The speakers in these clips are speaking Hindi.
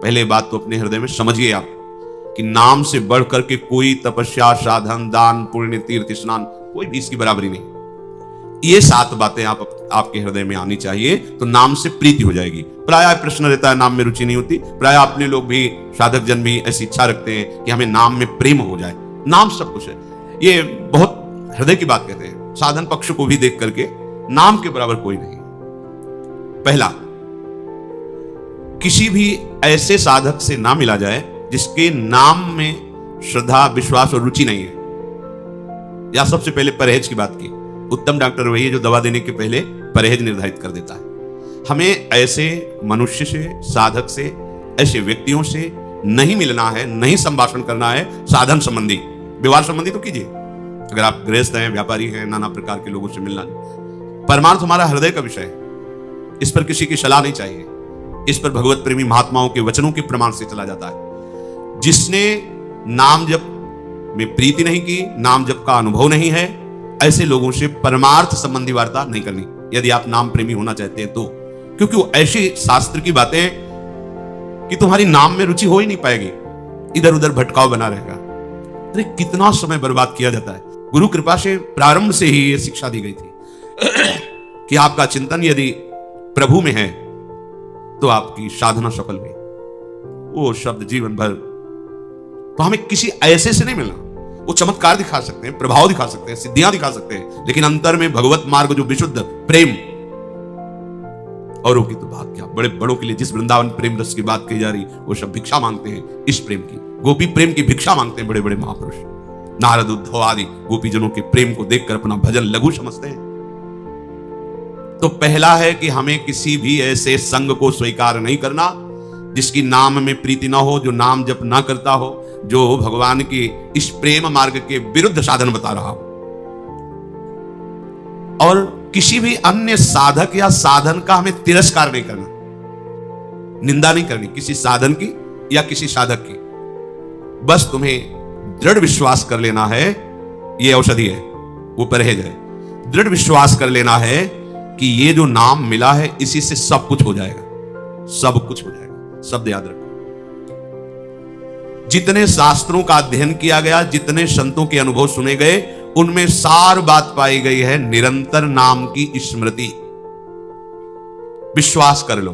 पहले बात तो अपने हृदय में समझिए आप कि नाम से बढ़कर के कोई तपस्या, साधन, दान, पुण्य, तीर्थ, स्नान कोई भी इसकी बराबरी नहीं। ये 7 बातें आपके हृदय में आनी चाहिए तो नाम से प्रीति हो जाएगी। प्रायः प्रश्न रहता है नाम में रुचि नहीं होती। प्रायः अपने लोग भी, साधक जन भी ऐसी इच्छा रखते हैं कि हमें नाम में प्रेम हो जाए। नाम सब कुछ है, ये बहुत हृदय की बात कहते हैं। साधन पक्ष को भी देख करके नाम के बराबर कोई नहीं। पहला, किसी भी ऐसे साधक से ना मिला जाए जिसके नाम में श्रद्धा, विश्वास और रुचि नहीं है। या सबसे पहले परहेज की बात की। उत्तम डॉक्टर वही है जो दवा देने के पहले परहेज निर्धारित कर देता है। हमें ऐसे मनुष्य से, साधक से, ऐसे व्यक्तियों से नहीं मिलना है, नहीं संभाषण करना है। साधन संबंधी, व्यवहार संबंधी तो कीजिए, अगर आप गृहस्थ हैं, व्यापारी हैं, नाना प्रकार के लोगों से मिलना। परमार्थ हमारा हृदय का विषय है, इस पर किसी की सलाह नहीं चाहिए। इस पर भगवत प्रेमी महात्माओं के वचनों के प्रमाण से चला जाता है। जिसने नाम जप में प्रीति नहीं की, नाम जप का अनुभव नहीं है, ऐसे लोगों से परमार्थ संबंधी वार्ता नहीं करनी, यदि आप नाम प्रेमी होना चाहते हैं तो। क्योंकि वो ऐसी शास्त्र की बातें कि तुम्हारी नाम में रुचि हो ही नहीं पाएगी, इधर उधर भटकाव बना रहेगा। अरे कितना समय बर्बाद किया जाता है। गुरु कृपा से प्रारंभ से ही ये शिक्षा दी गई थी कि आपका चिंतन यदि प्रभु में है तो आपकी साधना सफल हुई। वो शब्द जीवन भर। तो हमें किसी ऐसे से नहीं मिलना। वो चमत्कार दिखा सकते हैं, प्रभाव दिखा सकते हैं, सिद्धियां दिखा सकते हैं, लेकिन अंतर में भगवत मार्ग जो विशुद्ध प्रेम, औरों की तो बात क्या, बड़े बड़ों के लिए जिस वृंदावन प्रेम रस की बात कही जा रही, वो सब भिक्षा मांगते हैं इस प्रेम की। गोपी प्रेम की भिक्षा मांगते हैं बड़े बड़े महापुरुष। नारद, उद्धव आदि गोपीजनों के प्रेम को देखकर अपना भजन लघु समझते हैं। तो पहला है कि हमें किसी भी ऐसे संग को स्वीकार नहीं करना जिसकी नाम में प्रीति ना हो, जो नाम जप ना करता हो, जो भगवान के इस प्रेम मार्ग के विरुद्ध साधन बता रहा हो। और किसी भी अन्य साधक या साधन का हमें तिरस्कार नहीं करना, निंदा नहीं करनी किसी साधन की या किसी साधक की। बस तुम्हें दृढ़ विश्वास कर लेना है, ये औषधि है, वो परहेज है। दृढ़ विश्वास कर लेना है कि ये जो नाम मिला है इसी से सब कुछ हो जाएगा, सब कुछ हो जाएगा। शब्द याद रखो। जितने शास्त्रों का अध्ययन किया गया, जितने संतों के अनुभव सुने गए, उनमें सार बात पाई गई है निरंतर नाम की स्मृति। विश्वास कर लो,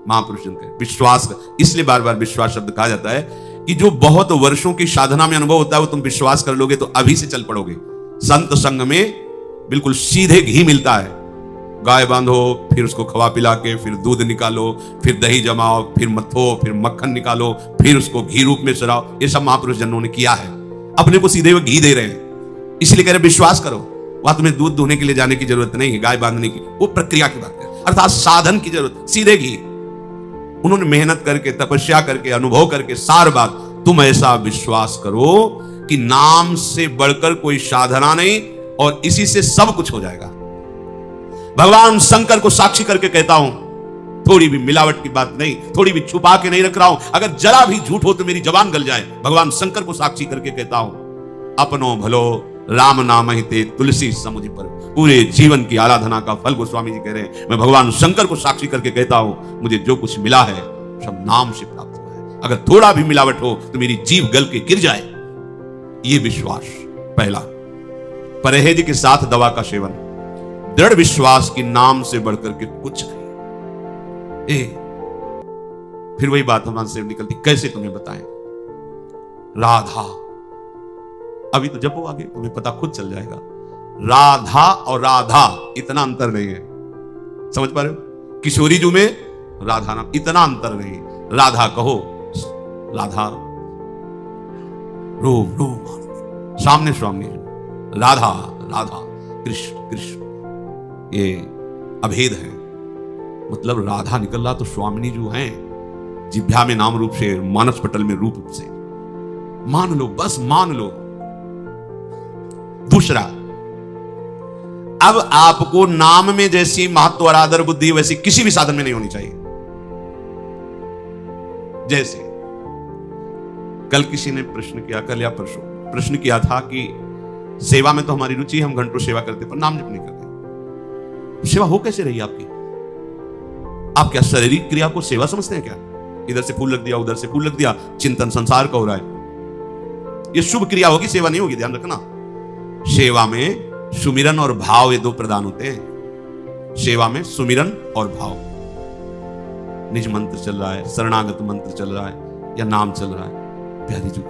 महापुरुष जन के विश्वास कर। इसलिए बार बार विश्वास शब्द कहा जाता है कि जो बहुत वर्षों की साधना में अनुभव होता है वो तुम विश्वास कर लोगे तो अभी से चल पड़ोगे। संत संग में बिल्कुल सीधे घी मिलता है। गाय बांधो, फिर उसको खवा पिला के, फिर दूध निकालो, फिर दही जमाओ, फिर मथो, फिर मक्खन निकालो, फिर उसको घी रूप में चढ़ाओ। ये सब महापुरुष जनों ने किया है। अपने को सीधे वो घी दे रहे हैं, इसलिए कह रहे विश्वास करो। वहां तुम्हें दूध धोने के लिए जाने की जरूरत नहीं है, गाय बांधने की, वो प्रक्रिया की बात है। अर्थात साधन की जरूरत, सीधे घी। उन्होंने मेहनत करके, तपस्या करके, अनुभव करके सार बात। तुम ऐसा विश्वास करो कि नाम से बढ़कर कोई साधना नहीं और इसी से सब कुछ हो जाएगा। भगवान शंकर को साक्षी करके कहता हूं, थोड़ी भी मिलावट की बात नहीं, थोड़ी भी छुपा के नहीं रख रहा हूं। अगर जरा भी झूठ हो तो मेरी जबान गल जाए। भगवान शंकर को साक्षी करके कहता हूं, अपनो भलो राम नाम ही ते तुलसी समुझ पर। पूरे जीवन की आराधना का फल गोस्वामी जी कह रहे हैं, मैं भगवान शंकर को साक्षी करके कहता हूं, मुझे जो कुछ मिला है सब नाम से प्राप्त हुआ है। अगर थोड़ा भी मिलावट हो तो मेरी जीव गल के गिर जाए। ये विश्वास पहला। परहेज के साथ दवा का सेवन। दृढ़ विश्वास की नाम से बढ़कर के कुछ नहीं। फिर वही बात हमारे से निकलती, कैसे तुम्हें बताएं? राधा, अभी तो जपो, आगे तुम्हें पता खुद चल जाएगा। राधा और राधा इतना अंतर नहीं है, समझ पा रहे हो? किशोरी जू में राधा नाम, इतना अंतर नहीं। राधा कहो, राधा रो रो सामने सामने, राधा राधा, कृष्ण कृष्ण, ये अभेद है। मतलब राधा निकल रहा तो स्वामिनी जो हैं, जिभ्या में नाम रूप से, मानस पटल में रूप से। मान लो, बस मान लो। दूसरा, अब आपको नाम में जैसी महत्व और आदर बुद्धि वैसी किसी भी साधन में नहीं होनी चाहिए। जैसे कल किसी ने प्रश्न किया, कल या परसों प्रश्न किया था कि सेवा में तो हमारी रुचि, हम घंटों सेवा करते पर नाम जप नहीं करते। सेवा हो कैसे रही आपकी? आप क्या शारीरिक क्रिया को सेवा समझते हैं क्या? इधर से फूल रख दिया, उधर से फूल रख दिया, चिंतन संसार का हो रहा है। ये शुभ क्रिया होगी, सेवा नहीं होगी, ध्यान रखना। सेवा में सुमिरन और भाव ये दो प्रदान होते हैं। सेवा में सुमिरन और भाव। निज मंत्र चल रहा है, शरणागत मंत्र चल रहा है, या नाम चल रहा है, प्यारी जी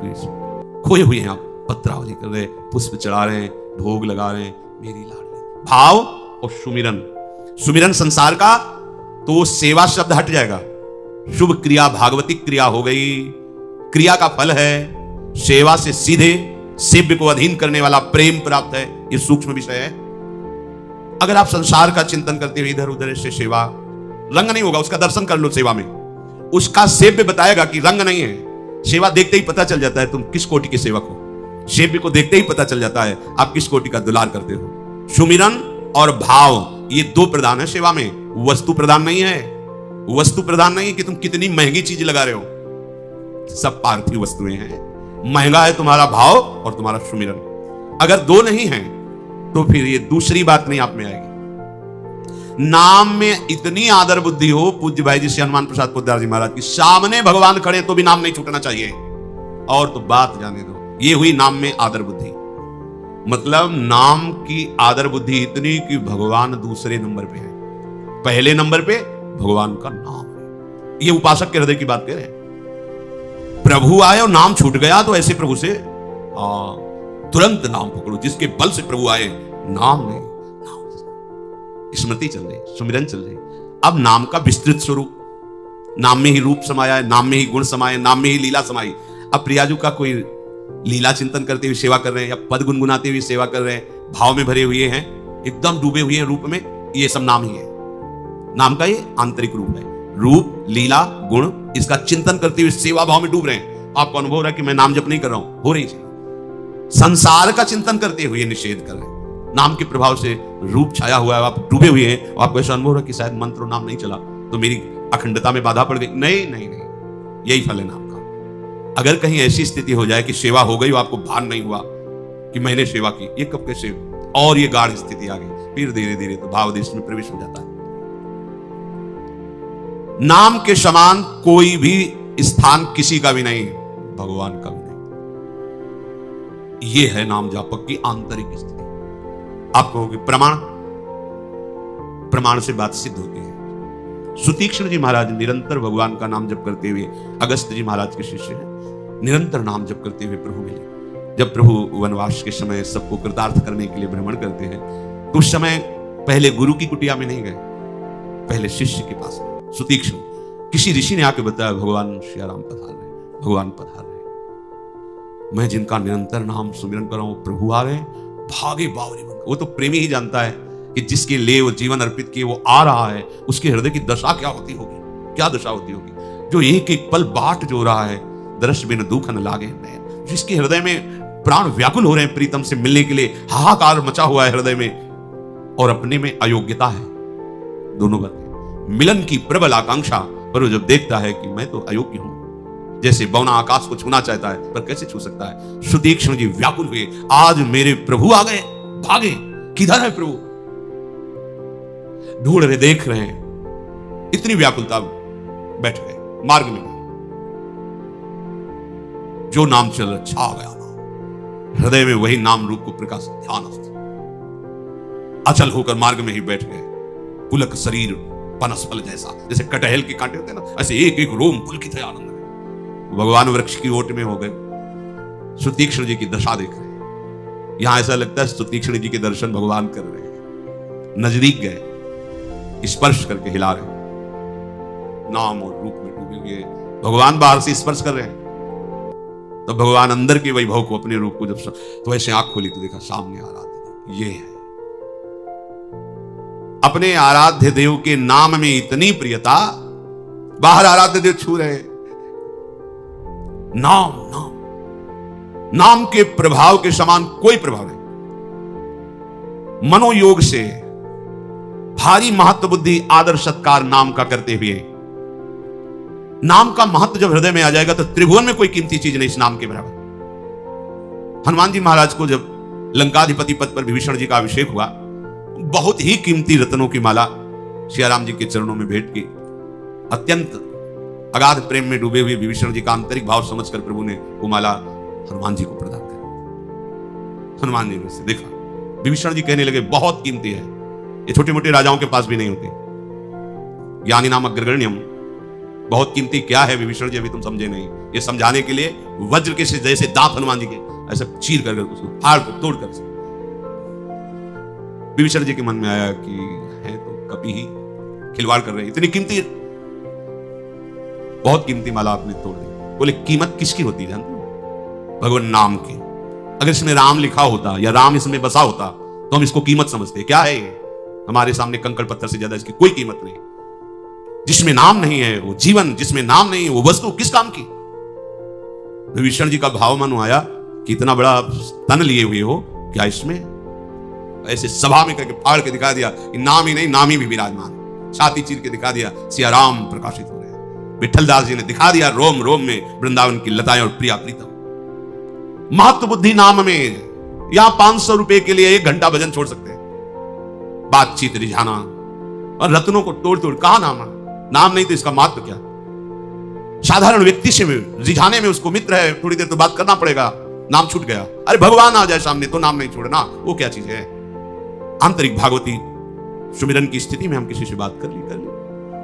खोए हुए हैं आप, पत्रावली कर रहे, पुष्प चढ़ा रहे हैं, भोग लगा रहे हैं, मेरी लाडली। भाव और सुमिरन, सुमिरन संसार का, तो सेवा शब्द हट जाएगा। शुभ क्रिया भागवतिक क्रिया हो गई, क्रिया का फल है। सेवा से सीधे सेव्य को अधीन करने वाला प्रेम प्राप्त है, यह सूक्ष्म विषय है। अगर आप संसार का चिंतन करते हुए इधर उधर से सेवा, रंग नहीं होगा, उसका दर्शन कर लो सेवा में, उसका सेव्य बताएगा कि रंग नहीं है। सेवा देखते ही पता चल जाता है तुम किस कोटि के सेवक हो। सेव्य को देखते ही पता चल जाता है आप किस कोटि का दुलार करते हो। सुमिरन और भाव ये दो प्रदान है सेवा में, वस्तु प्रदान नहीं है। वस्तु प्रदान नहीं है कि तुम कितनी महंगी चीज लगा रहे हो, सब पार्थिव वस्तुएं हैं। महंगा है तुम्हारा भाव और तुम्हारा सुमिरन। अगर दो नहीं है तो फिर ये दूसरी बात नहीं आप में आएगी। नाम में इतनी आदर बुद्धि हो, पूज्य भाई जी श्री हनुमान प्रसाद पोद्दार जी महाराज की, सामने भगवान खड़े तो भी नाम नहीं छूटना चाहिए, और तो बात जाने दो। ये हुई नाम में आदर बुद्धि। मतलब नाम की आदर बुद्धि इतनी कि भगवान दूसरे नंबर पे है, पहले नंबर पे भगवान का नाम है। ये उपासक के हृदय की बात कह रहे हैं। प्रभु आए और नाम छूट गया तो ऐसे प्रभु से तुरंत नाम पकड़ो, जिसके बल से प्रभु आए, नाम नहीं, स्मृति चल रही, सुमिरन चल रही। अब नाम का विस्तृत स्वरूप, नाम में ही रूप समाया है, नाम में ही गुण समाये, नाम में ही लीला समाई। अब प्रियाजू का कोई लीला चिंतन करते हुए सेवा कर रहे हैं, या पद गुनगुनाते हुए सेवा कर रहे हैं, भाव में भरे हुए हैं, एकदम डूबे हुए हैं रूप में, ये सब नाम ही है। नाम का ये आंतरिक रूप है, रूप लीला गुण, इसका चिंतन करते हुए सेवा भाव में डूब रहे हैं। आपको अनुभव हो रहा है कि मैं नाम जप नहीं कर रहा हूं, हो रही चाहिए। संसार का चिंतन करते हुए निषेध कर रहे हैं, नाम के प्रभाव से रूप छाया हुआ है, आप डूबे हुए हैं, और आपको ऐसा अनुभव हो रहा है कि शायद मंत्र और नाम नहीं चला तो मेरी अखंडता में बाधा पड़ गई। नहीं नहीं नहीं, यही फल है नाम का। अगर कहीं ऐसी स्थिति हो जाए कि सेवा हो गई और आपको भान नहीं हुआ कि मैंने सेवा की, ये कब कैसे, और ये गाढ़ स्थिति आ गई, फिर धीरे धीरे तो भाव देश में प्रवेश हो जाता है। नाम के समान कोई भी स्थान किसी का भी नहीं, भगवान का भी नहीं। यह है नाम जापक की आंतरिक स्थिति। आप कहोगे प्रमाण, प्रमाण से बात सिद्ध होती है। सुतीक्ष्ण जी महाराज निरंतर भगवान का नाम जप करते हुए, अगस्त जी महाराज के शिष्य हैं, निरंतर नाम जप करते हुए प्रभु मिले। जब प्रभु वनवास के समय सबको कृतार्थ करने के लिए भ्रमण करते हैं, तो उस समय पहले गुरु की कुटिया में नहीं गए, पहले शिष्य के पास गए। सुतीक्ष्ण किसी ऋषि ने आके बताया, भगवान श्री राम पधार रहे, भगवान पधार रहे, मैं जिनका निरंतर नाम सुमिरन कर रहा हूं, प्रभु आ रहे, भागे बावरे बन। वो तो प्रेमी ही जानता है कि जिसके लिए वो जीवन अर्पित किए वो आ रहा है, उसके हृदय की दशा क्या होती होगी, क्या दशा होती होगी। जो एक एक पल बाट जो रहा है, दर्श बिन दुख न लागे नैन, जिसके हृदय में प्राण व्याकुल हो रहे हैं प्रीतम से मिलने के लिए, हाहाकार मचा हुआ है हृदय में, और अपने में अयोग्यता है, दोनों बातें, मिलन की प्रबल आकांक्षा, पर वो जब देखता है कि मैं तो अयोग्य हूं, जैसे बौना आकाश को छूना चाहता है पर कैसे छू सकता है। सुतीक्ष्ण जी व्याकुल हुए, आज मेरे प्रभु आ गए, भागे, किधर है प्रभु, ढूंढ रहे, देख रहे हैं, इतनी व्याकुलता, बैठ गए मार्ग में। जो नाम चल रहा छा गया नाम, हृदय में वही नाम रूप को प्रकाश, ध्यान अचल होकर मार्ग में ही बैठ गए। पुलक शरीर पनस फल जैसा, जैसे कटहल के कांटे होते हैं ना, ऐसे एक एक रोम पुलकित है आनंद में। भगवान वृक्ष की ओट में हो गए, सुतीक्ष्ण जी की दशा देख रहे हैं। यहां ऐसा लगता है सुतीक्ष्ण जी के दर्शन भगवान कर रहे हैं, नजदीक गए, स्पर्श करके हिला रहे हैं, नाम और रूप में डूबे हुए। भगवान बाहर से स्पर्श कर रहे हैं, तो भगवान अंदर के वैभव को, अपने रूप को जब तो ऐसे आंख खोली तो देखा सामने आराध्य, ये है अपने आराध्य देव के नाम में इतनी प्रियता, बाहर आराध्य देव छू रहे हैं। नाम नाम नाम के प्रभाव के समान कोई प्रभाव नहीं। मनोयोग से भारी महत्व बुद्धि आदर सत्कार नाम का करते हुए, नाम का महत्व जब हृदय में आ जाएगा तो त्रिभुवन में कोई कीमती चीज नहीं इस नाम के बराबर। हनुमान जी महाराज को जब लंकाधिपति पद पर विभीषण जी का अभिषेक हुआ, बहुत ही कीमती रत्नों की माला श्री राम जी के चरणों में भेंट की, अत्यंत अगाध प्रेम में डूबे हुए विभीषण जी का आंतरिक भाव समझकर प्रभु ने वो माला हनुमान जी को प्रदान कर। हनुमान जी ने उसे देखा, विभीषण जी कहने लगे बहुत कीमती है, ये छोटे मोटे राजाओं के पास भी नहीं होते। ज्ञानी नाम अग्रगण्यम, बहुत कीमती क्या है विभीषण जी, अभी तुम समझे नहीं। ये समझाने के लिए वज्र के से जैसे दांत हनुमान जी के ऐसे चीर कर उसको फाड़ कर तोड़ कर। विभीषण जी के मन में आया कि है तो कभी ही खिलवाड़ कर रहे, इतनी कीमती, बहुत कीमती माला आपने तोड़ दी। बोले कीमत किसकी होती जानते हो? भगवान नाम की। अगर इसमें राम लिखा होता या राम इसमें बसा होता तो हम इसको कीमत समझते। क्या है ये? हमारे सामने कंकड़ पत्थर से ज्यादा इसकी कोई कीमत नहीं। जिसमें नाम नहीं है वो जीवन, जिसमें नाम नहीं है वो वस्तु किस काम की? विभीषण जी का भाव मन आया कि इतना बड़ा तन लिए हुए हो, क्या इसमें ऐसे सभा में करके फाड़ के दिखा दिया कि नाम ही नहीं नामी भी विराजमान, छाती चीर के दिखा दिया सिया राम प्रकाशित हो रहे हैं। विठल दास जी ने दिखा दिया रोम रोम में वृंदावन की लताएं और प्रिया प्रीतम। महत्व बुद्धि नाम में, यहां 500 रुपए के लिए 1 घंटा भजन छोड़ सकते हैं, बातचीत रिझाना और रत्नों को तोड़ तोड़। कहां नाम है? नाम नहीं तो इसका महत्व क्या? साधारण व्यक्ति से रिझाने में उसको मित्र है, थोड़ी देर तो बात करना पड़ेगा, नाम छूट गया। अरे भगवान आ जाए सामने तो नाम नहीं छोड़ना, वो क्या चीज है? आंतरिक भागवती सुमिरन की स्थिति में हम किसी से बात कर ली,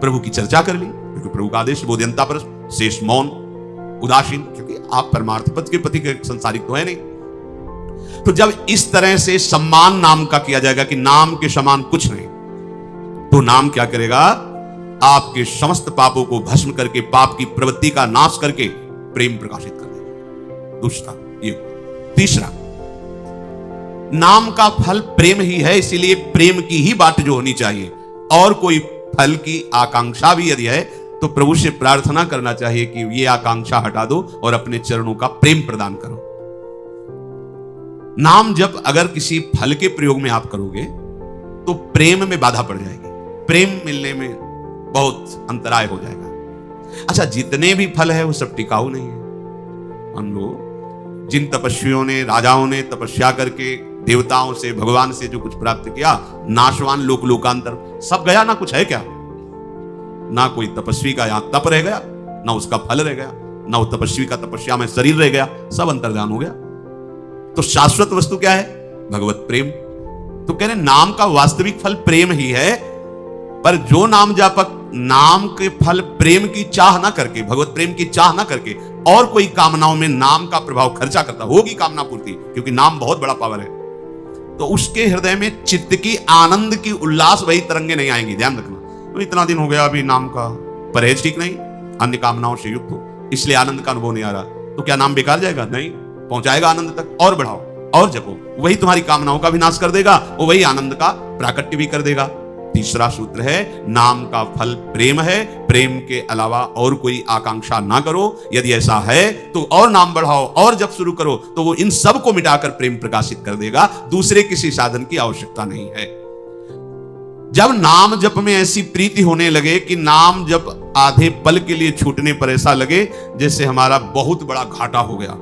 प्रभु की चर्चा कर ली, क्योंकि प्रभु का आदेश बोध्यंता पर शेष मौन उदासीन, क्योंकि आप परमार्थ पद के पति के संसारिक तो है नहीं। तो जब इस तरह से सम्मान नाम का किया जाएगा कि नाम के समान कुछ नहीं, तो नाम क्या करेगा? आपके समस्त पापों को भस्म करके पाप की प्रवृत्ति का नाश करके प्रेम प्रकाशित कर देगा। दूसरा ये। तीसरा, नाम का फल प्रेम ही है, इसीलिए प्रेम की ही बात जो होनी चाहिए। और कोई फल की आकांक्षा भी यदि है तो प्रभु से प्रार्थना करना चाहिए कि ये आकांक्षा हटा दो और अपने चरणों का प्रेम प्रदान करो। नाम जब अगर किसी फल के प्रयोग में आप करोगे तो प्रेम में बाधा पड़ जाएगी, प्रेम मिलने में बहुत अंतराय हो जाएगा। अच्छा, जितने भी फल है वो सब टिकाऊ नहीं है। हम लोग जिन तपस्वियों ने, राजाओं ने तपस्या करके देवताओं से, भगवान से जो कुछ प्राप्त किया, नाशवान लोक लोकांतर सब गया, ना कुछ है क्या? ना कोई तपस्वी का यहां तप रह गया, ना उसका फल रह गया, ना वो तपस्वी का तपस्या में शरीर रह गया, सब अंतर्धान हो गया। तो शाश्वत वस्तु क्या है? भगवत प्रेम। तो कह रहे नाम का वास्तविक फल प्रेम ही है, पर जो नाम जापक नाम के फल प्रेम की चाह ना करके, भगवत प्रेम की चाह ना करके और कोई कामनाओं में नाम का प्रभाव खर्चा करता, होगी कामना पूर्ति, क्योंकि नाम बहुत बड़ा पावर है, तो उसके हृदय में चित्त की आनंद की उल्लास वही तरंगे नहीं आएंगी। ध्यान रखना। तो इतना दिन हो गया अभी नाम का परहेज ठीक नहीं, अन्य कामनाओं से युक्त हो, इसलिए आनंद का अनुभव नहीं आ रहा, तो क्या नाम बेकार जाएगा? नहीं, पहुंचाएगा आनंद तक। और बढ़ाओ और जपो, वही तुम्हारी कामनाओं का भी नाश कर देगा, वो वही आनंद का प्राकट्य भी कर देगा। तीसरा सूत्र है, नाम का फल प्रेम है, प्रेम के अलावा और कोई आकांक्षा ना करो। यदि ऐसा है तो और नाम बढ़ाओ और जब शुरू करो, तो वो इन सब को मिटाकर प्रेम प्रकाशित कर देगा। दूसरे किसी साधन की आवश्यकता नहीं है। जब नाम जप में ऐसी प्रीति होने लगे कि नाम जप आधे पल के लिए छूटने पर ऐसा लगे जैसे हमारा बहुत बड़ा घाटा हो गया।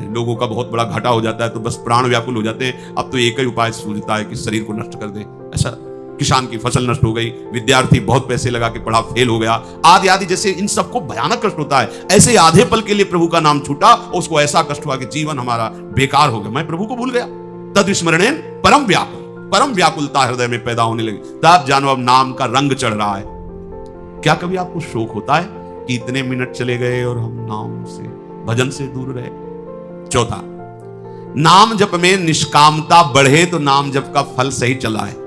लोगों का बहुत बड़ा घाटा हो जाता है तो बस प्राण व्याकुल हो जाते हैं, अब तो एक ही उपाय सूझता है कि शरीर को नष्ट कर दे। ऐसा किसान की फसल नष्ट हो गई, विद्यार्थी बहुत पैसे लगा के पढ़ा फेल हो गया, आदि आदि, जैसे इन सबको भयानक कष्ट होता है, ऐसे आधे पल के लिए प्रभु का नाम छूटा, उसको ऐसा कष्ट हुआ कि जीवन हमारा बेकार हो गया, मैं प्रभु को भूल गया। तद स्मरणेन परम व्याकुल, परम व्याकुलता हृदय में पैदा होने लगी। तब जानो अब नाम का रंग चढ़ रहा है। क्या कभी आपको शोक होता है कि इतने मिनट चले गए और हम नाम से, भजन से दूर रहे? चौथा, नाम जप में निष्कामता बढ़े तो नाम जप का फल सही चला है,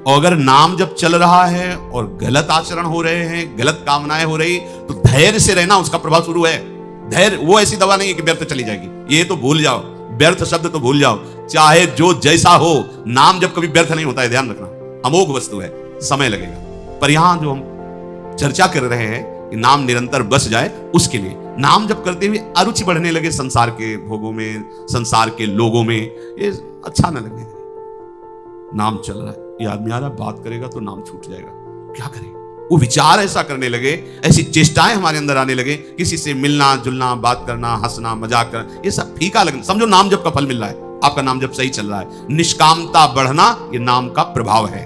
और अगर नाम जब चल रहा है और गलत आचरण हो रहे हैं, गलत कामनाएं हो रही, तो धैर्य से रहना उसका प्रभाव शुरू है। धैर्य वो ऐसी दवा नहीं है कि व्यर्थ चली जाएगी, ये तो भूल जाओ, व्यर्थ शब्द तो भूल जाओ। चाहे जो जैसा हो, नाम जब कभी व्यर्थ नहीं होता है, ध्यान रखना, अमोघ वस्तु है, समय लगेगा। पर यहां जो हम चर्चा कर रहे हैं कि नाम निरंतर बस जाए, उसके लिए नाम जब करते हुए अरुचि बढ़ने लगे संसार के भोगों में, संसार के लोगों में, ये अच्छा न लगने लगे। नाम चल रहा है, ये आदमी आ रहा बात करेगा तो नाम छूट जाएगा, क्या करें? वो विचार ऐसा करने लगे, ऐसी चेष्टाएं हमारे अंदर आने लगे, किसी से मिलना जुलना, बात करना, हंसना मजाक करना, ये सब फीका लगना। समझो नाम जप का फल मिल रहा है, आपका नाम जप सही चल रहा है। निष्कामता बढ़ना ये नाम का प्रभाव है।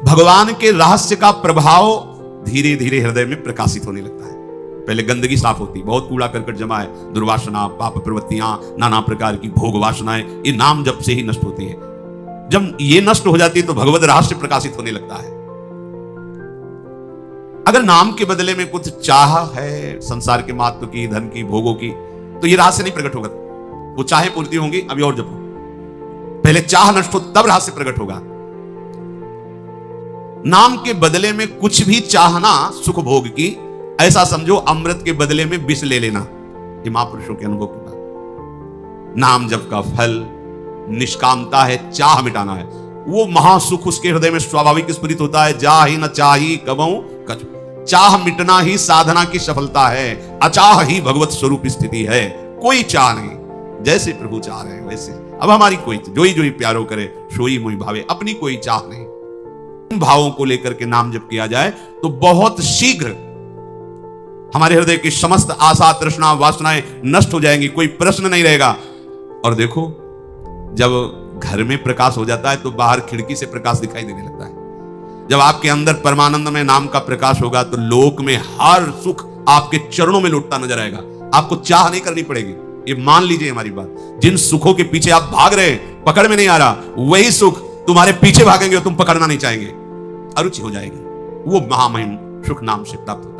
भगवान के रहस्य का प्रभाव धीरे धीरे हृदय में प्रकाशित होने लगता है। पहले गंदगी साफ होती, बहुत कूड़ा करकट जमा है, दुर्वासना, पाप प्रवृत्तियां, नाना प्रकार की भोग वासनाएं, ये नाम जप से ही नष्ट होती है। जब ये नष्ट हो जाती है तो भगवत रहस्य प्रकाशित होने लगता है। अगर नाम के बदले में कुछ चाह है संसार के महत्व की, धन की, भोगों की, तो ये रहस्य नहीं प्रकट होगा। वो चाहे पूर्ति होंगी, अभी और जपो। पहले चाह नष्ट हो तब रहस्य प्रकट होगा। नाम के बदले में कुछ भी चाहना सुख भोग की, ऐसा समझो अमृत के बदले में विष ले लेना। ये महापुरुषों के अनुभव की बात। नाम जप का फल निष्कामता है, चाह मिटाना है। वो महासुख उसके हृदय में स्वाभाविक स्फुरित होता है। जा ही न चाही कबहू कछु, चाह मिटना ही साधना की सफलता है। अचाह ही भगवत स्वरूप स्थिति है। कोई चाह नहीं, जैसे प्रभु चाह रहे हैं वैसे। अब हमारी कोई जोई जोई प्यारो करे सोई मोई भावे, अपनी कोई चाह नहीं। इन भावों को लेकर के नाम जप किया जाए तो बहुत शीघ्र हमारे हृदय की समस्त आशा, तृष्णा, वासनाएं नष्ट हो जाएंगी, कोई प्रश्न नहीं रहेगा। और देखो, जब घर में प्रकाश हो जाता है तो बाहर खिड़की से प्रकाश दिखाई देने लगता है। जब आपके अंदर परमानंद में नाम का प्रकाश होगा तो लोक में हर सुख आपके चरणों में लौटता नजर आएगा। आपको चाह नहीं करनी पड़ेगी। ये मान लीजिए हमारी बात। जिन सुखों के पीछे आप भाग रहे हैं, पकड़ में नहीं आ रहा, वही सुख तुम्हारे पीछे भागेंगे और तुम पकड़ना नहीं चाहेंगे, अरुचि हो जाएगी। वो महामहिम सुख नाम से प्राप्त होता है।